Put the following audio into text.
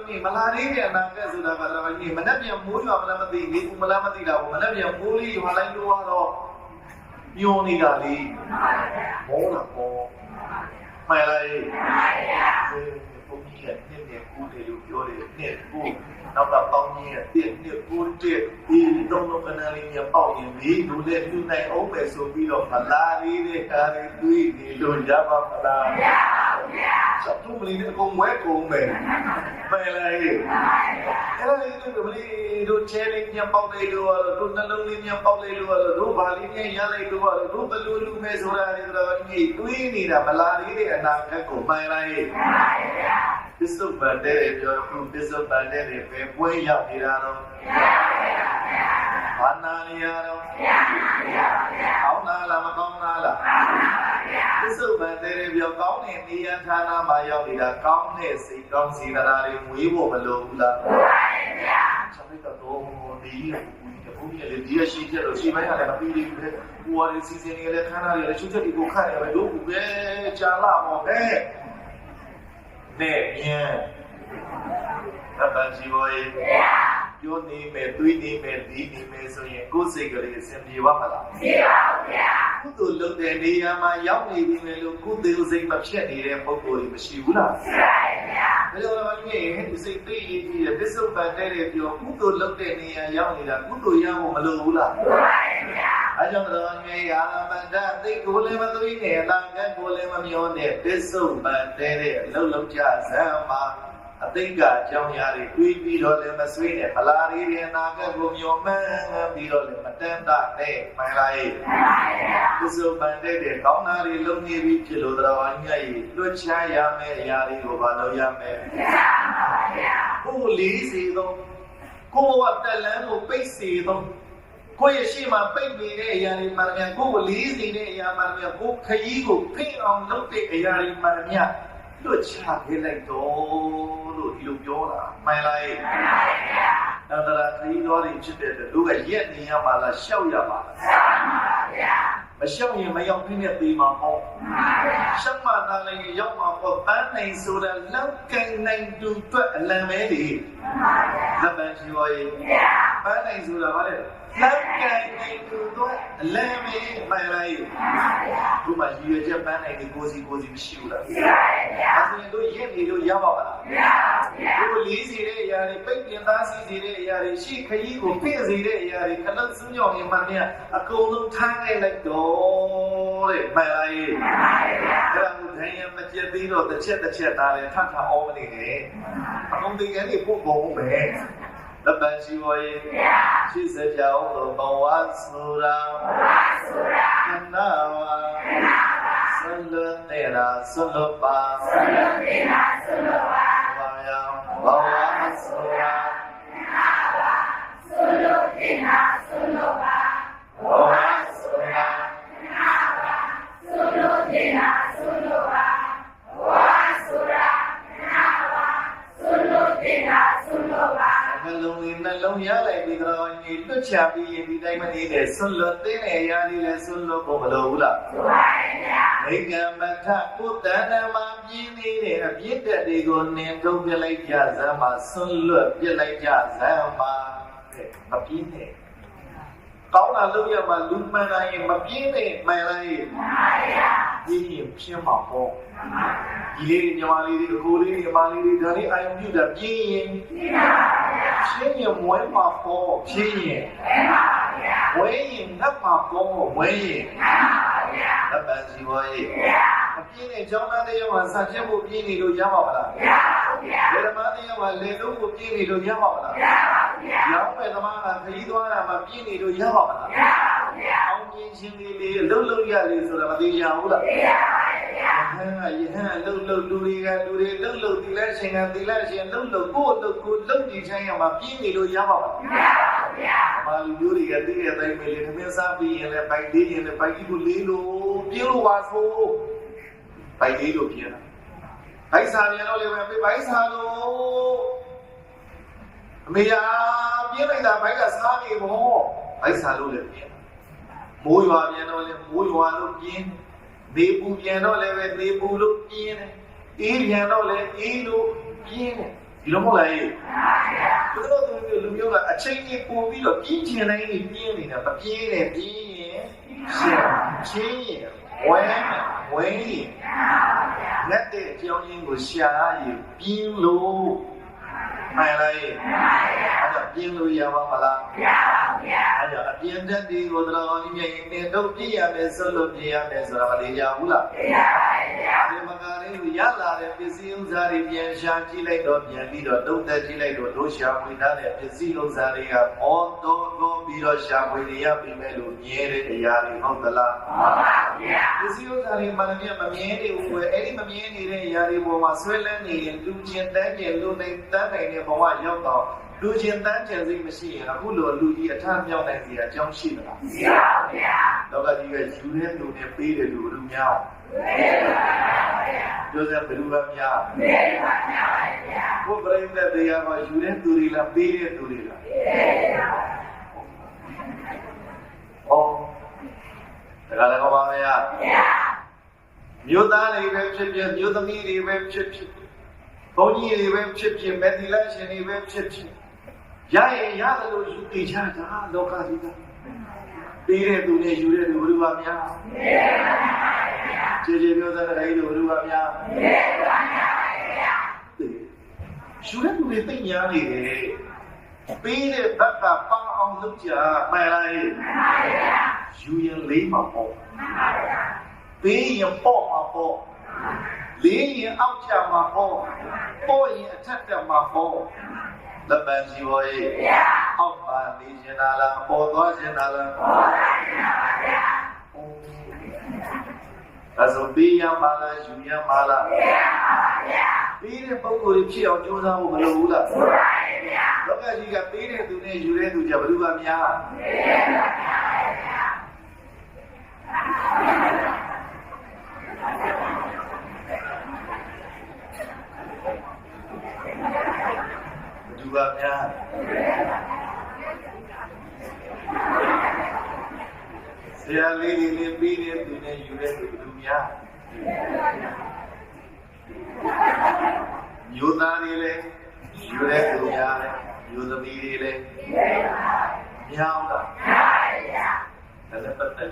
ကြီးမလာသေးတဲ့အနာကဆိုတာကတော်ကြီးမနှက်ပြန်မိုးရွာမလားမသိနေဘူးမလားမသိတာဘူးမနှက်ပြန်မိုးလေးရွာလိုက်လို့တော့ညွန်နေတာလေမောတာပေါ့မှန်လားဘုန်းကြီးကနှစ်နဲ့ကူးတယ်လို့ပြောတယ်နှစ်ကူးနောက်ကပေါင်းကြီးရဲ့နှစ်ကူးတဲ့ဒီတော့ကနလေးညပေါက်ရင်ဒီလူနဲ့လူနိုင်အောင်ပဲဆိုပြီးတော့မလာသေးတဲ့ကားတွေတွေးနေလို့ရပါမလားမရပါဘူးဗျာစပ်တူမလေးအကုန်ဝဲကုန်ပဲမှန်လားအဲ့ဒါလေးတို့မလေးတို့ချဲလေးညပေါက်လေးလို့တို့နှလုံးလေးညပေါက်လေးလို့တို့ဘာလေးညရလိုက်လို့တို့ဘလူလူမဲဆိုတာတွေတော့ဒီတွေးနေတာမလာသေးတဲ့အနာဂတ်ကိုမှန်လားပစ္စုပန်တဲ့ပြောခုပစ္စုပန်တဲ့ပဲပွဲရောက်နေတာတော့ဘာနာနေရတော့ကောင်းလားလားမကောင်းလားပစ္စုပန်တဲ့ပြောကောင်းတဲ့နေရာဌာနမှာရောက်နေတာကောင်းတဲ့စိတ်ကောင်းစေတနာတွေမွေးဖို့မလိုဘူးလားဟုတ်ပါရဲ့ဗျာဆက်ပြီးတော့ဒီဘုရားလေဒီရရှိတဲ့လို့ရှိပိုင်းရတယ်မပြီးဘူးလေဟိုဟာဒီစီစဉ်နေလေခန္ဓာတွေလည်းချုပ်ချက်ဒီကိုခတ်ရပဲလို့ပဲကြာလာမောပဲနဲ့မြန်းအပန်းစီဘောရေးပြောနေမယ်တွေးနေမယ်ဒီနေမယ်ဆိုရင်ကိုယ်စိတ်ကလေးအစဉ်ပြေပါမလားပြေပါဘူးဗျာကုသိုလ်လုပ်တဲ့နေရာမှာရောက်နေပြီလေလို့ကုသိုလ်စိတ်မဖြစ်နေတဲ့ပုဂ္ဂိုလ်တွေမရှိဘူးလားရှိပါရဲ့ဗျာဒါကြောင့်လည်းမင်းရဲ့စိတ်သိရေးကြီးတဲ့ပစ္စုပန်တဲ့ပြောကုသိုလ်လုပ်တဲ့နေရာရောက်နေတာကုသိုလ်ရဖို့မလိုဘူးလားလိုပါရဲ့ဗျာအဲကြောင့်တော့ငယ်ရာမန္တသိကိုလည်းမသွေးနဲ့အတန်ကကိုလည်းမမျောနဲ့ပစ္စုပန်တဲ့အလုံးလုံးကြဇံမှာအသိကအကြောင်းအရာတွေတွေးပြီးတော့လည်းမဆွေးနဲ့ဗလာရီရဲ့အနာဂတ်ကိုမျှော်မှန်းပြီးတော့လည်းမတန်တာနဲ့မှန်လားရဲ့ပစ္စုပန်တဲ့ကောင်းတာတွေလုံးနေပြီးဖြစ်လို့တော်အညရဲ့လွတ်ချရမယ့်အရာတွေကိုဘာလို့ရမယ်ကိုယ်လေးစီတော့ကိုယ်ကတက်လန်းကိုပိတ်စီတော့ကိုယ့်ရဲ့ရှေ့မှာပိတ်နေတဲ့အရာတွေမှန်တယ်ကိုယ်ကိုလေးစီတဲ့အရာမှန်တယ်ကိုယ်ခရီးကိုဖိအောင်လုပ်တဲ့အရာတွေမှန်တယ်လွတ်ချခဲ့လိုက်တော့လို့ဒီလိုပြောတာမှန်လားမှန်ပါဗျာဒါတရာခရီးတော်တွေဖြစ်တဲ့လူကရက်နေရပါလားရှောက်ရပါလားရှောက်ပါဗျာမရှောက်ရင်မရောက်ခင်းနဲ့ပြေးမှာပေါ့မှန်ပါဗျာရှောက်မှသာလည်းရောက်မှာပေါ့ပန်းနိုင်ဆိုတာလောက်ကင်နိုင်တူတွက်အလံမဲတွေမှန်ပါဗျာလက်ပန်းရှိပါရဲ့ပန်းနိုင်ဆိုတာဘာလဲလောက်ကင်နိုင်တူတွက်အလံမဲမှန်လားမှန်ပါဗျာဒီမှာရည်ရွယ်ချက်ပန်းနိုင်ဒီကိုစီမရှိဘူးလားရှိပါရဲ့ဗျာအဲ့ဒါတို့ရက်နေလို့ရပါမလားမရပါဘူးဗျာတို့လေးစီတဲ့အရာတွေပိတ်ပြင်သားစီစီတဲ့အရာတွေရှိခရီးကိုပြည့်စေတဲ့အရာတွေခလုံးစူးညောင်းရင်မှမြအကုန်လုံးထားခဲ့လိုက်တော့တဲ့မှန်လားမှန်ပါဗျာအဲ့ဒါကိုဒဏ်ရမကျက်သေးတော့တစ်ချက်သားတယ်ထထအောမနေတယ်အကုန်တင်ကနေပို့ကုန်ပဲလက်ပန်းရှိဝေးရှိစကြောင်းဘဝဆိုတာခန္ဓာဝါဆွလွတ်နေတာဆွလွတ်ပါဘာယောင်ဘဝဆိုတာဆွလွတ်နေတာဆွလွတ်ပါဘဝဆိုတာဆွလွတ်နေတာဆွလွတ်ပါဘဝဆိုတာဆွလွတ်နေတာဆွလွတ်ပါနှလုံးရလိုက်ပြီးတော့ညီလွတ်ချပြီးရင်ဒီတိုင်းမနေနဲ့ဆွလွတ်တဲ့အရာလေးလည်းဆွလွတ်ဖို့မလိုဘူးလားမှန်ပါဗျာမိဂံမထကုတ္တနာမှာပြင်းနေတဲ့အပြစ်တက်တွေကိုနင်ထုတ်ပြလိုက်ကြစမ်းမှာဆွလွတ်ပြလိုက်ကြစမ်းမှာမပြင်းနဲ့ကောင်းတာလုပ်ရမှာလူမှန်တိုင်းမပြင်းနဲ့မှန်လိုက်မှန်ပါဗျာဒီရင်ဖြစ်မှာပေါ့ဒီလေးညီမလေးတွေကိုလေးညီမလေးတွေဒါလေးအာယုံပြုတာပြင်းရင်ပြင်းပါဗျာရှင်းရင်မွဲမှာပေါ့ပြင်းရင်ပြင်းပါဗျာဝဲရင်ငတ်မှာပေါ့ဝဲရင်ငတ်ပါဗျာအပန်းစီဝါရေးမပြင်းတဲ့ကျောင်းသားတွေမှာစချက်ဖို့ပြင်းနေလို့ရပါမလားမရပါဘူးဗျာဓမ္မတွေမှာလေလုံးကိုပြင်းနေလို့ရပါမလားမရပါဘူးဗျာရောင်းမဲ့သမားကခရီးသွားတာမှာပြင်းနေလို့ရပါမလားမရပါဘူးဗျာအောင်ပြင်းချင်းလေးလှုပ်လှုပ်ရလေဆိုတာမသိရဘူးလားမရပါဘူးဗျာဟန်လှုပ်လူတွေကလှုပ်ဒီလက်ရှင်ကဒီလက်ရှင်လှုပ်ကိုလှုပ်ဒီချိုင်းရမှာပြင်းနေလို့ရပါမလားမရပါဘူးဗျာဘာလူမျိုးတွေကတည်တဲ့အတိုင်းပဲလေသမင်းစားပြီးရင်လည်းပိုက်လေးရင်လည်းပိုက်ကြီးကိုလေးလို့ပြင်းလို့ပါဆိုပိုက်လေးလို့ပြင်းတာဘိုက်စာပြန်တော့လည်းပဲဘိုက်စာလို့အမေယာပြင်းလိုက်တာဘိုက်ကစားနေဘောဘိုက်စာလို့လည်းပြင်းမိုးရွာပြန်တော့လည်းမိုးရွာလို့ပြင်းနေပူပြန်တော့လည်းပဲနေပူလို့ပြင်းတယ်အေးပြန်တော့လည်းအေးလို့ပြင်းတယ် ဒီလိုမဟုတ်လားဘုရားတို့လူမျိုးကအချိန်ကြီးပို့ပြီးတော့ပြင်းချင်တိုင်းပြင်းနေတာမပြင်းနဲ့ပြင်းရင်ချင်းရင်ဝဲရင်လက်တဲ့အကြောင်းရင်းကိုရှာရင်ပြင်းလို့မှန်လားအဲ့ဒါပြင်းလို့ရပါမလားအဲ့ဒါအပြင်းတက်ဒီကိုတော်တော်ကြီးမြင်တို့ပြည့်ရမယ်ဆိုလို့ပြည့်ရမယ်ဆိုတာမတရားဘူးလားဒီမကားလေးကိုရလာတဲ့ပစ္စည်းဥစ္စာတွေပြန်ရှာကြည့်လိုက်တော့ပြန်ပြီးတော့တုံးသက်ကြည့်လိုက်တော့တို့ရှာဖွေထားတဲ့ပစ္စည်းဥစ္စာတွေကအော်တော့ပြီးတော့ရှာဖွေနေရပြီမဲ့လို့မြဲတဲ့တရားတွေဟုတ်သလားဟုတ်ပါဗျာပစ္စည်းဥစ္စာတွေမှလည်းမမြဲနေဘူးပဲအဲ့ဒီမမြဲနေတဲ့အရာတွေပေါ်မှာဆွဲလန်းနေရင်လူချင်းတန်းကျင်လူနိုင်တန်းနိုင်တဲ့ဘဝရောက်တော့လူချင်းတန်းကျင်စိတ်မရှိရင်အခုလိုလူကြီးအထမြောက်နိုင်စရာအကြောင်းရှိမလားမရှိပါဘူးဗျာတော့ကကြီးကယူတဲ့လူနဲ့ပေးတဲ့လူလူများပြောစရာဘယ်လိုလဲများဘုရားပြိတ္တတရားမှာယူတဲ့သူတွေလားပေးတဲ့သူတွေလားဟောဒါကလည်းကောင်းပါမလားမြို့သားတွေပဲဖြစ်ဖြစ်မြို့သမီးတွေပဲဖြစ်ဖြစ်ဘုန်းကြီးတွေပဲဖြစ်ဖြစ်မေတ္တိလရှင်တွေပဲဖြစ်ဖြစ်ရရင်ရတယ်လို့ယူတည်ကြတာလောကကြီးကပေးတဲ့သူနဲ့ယူတဲ့သူဘယ်လိုပါများကျေကျေပြောတဲ့တိုင်းတို့ဘယ်လိုပါများယူတဲ့သူတွေသိညာနေတယ်ပေးတဲ့ဘက်ကပေါအောင်လုပ်ကြမှန်လားယူရင်လေးမှာပေါ့ပေးရင်ပေါ့မှာပေါ့လေးရင်အောက်ကျမှာပေါ့ပေါ့ရင်အထက်တက်မှာပေါ့လက်ပံစီဝေးအောက်ပါနေချင်တာလားပေါ်သွားချင်တာလားပေါ်သွားချင်တာပါဗျာအဲ့ဆိုပေးရမှာလားယူရမှာလားပေးရမှာပါဗျာပေးတဲ့ပုဂ္ဂိုလ်တွေဖြစ်အောင်ကြိုးစားဖို့မလိုဘူးလားဟုတ်ပါရဲ့ဗျာလောကကြီးကပေးတဲ့သူနဲ့ယူတဲ့သူကြဘယ်သူကများပေးတဲ့သူကများပါဗျာသူကများဆရာလေးတွေလည်းပြီးတဲ့သူနဲ့ယူတဲ့သူလူများမျိုးသားတွေလည်းယူတဲ့သူများတယ်မျိုးသမီးတွေလည်းများအောင်လားများပါဗျာဒါလည်းပတ်သက်